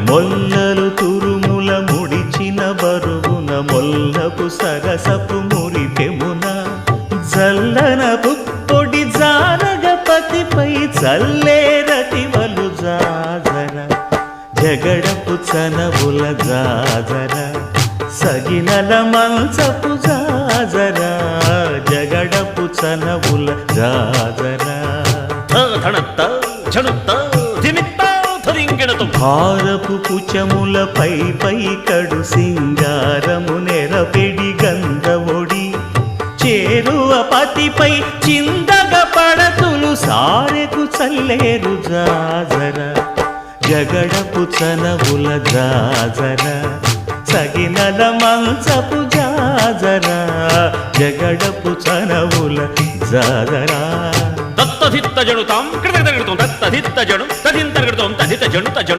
మొల్లలు తురుముల ముడిచిన బరువున మొల్లపు సరసపు మురిపెమున జల్లన పుప్పొడి జానగపతిపై చల్లేరతివలు జాజర జగడపు చనవుల జాజర సగినల మంచపు జాజర జగడపు చనవుల జాజర భారపు కుచములపై పై కడు సింగారము నెరపెడి గంధవొడి చేరువ పతిపై చిందగ పడతులు సారెకు చల్లేరు జాజర జగడపు చనవుల జాజర సగినల మంచపు జాజర జగడపు చనవుల జాజర దత్తధిత్త జడుతాం కృతజ్ఞ దత్తధిత్త జడు తదింతర్గతం తదిత జడు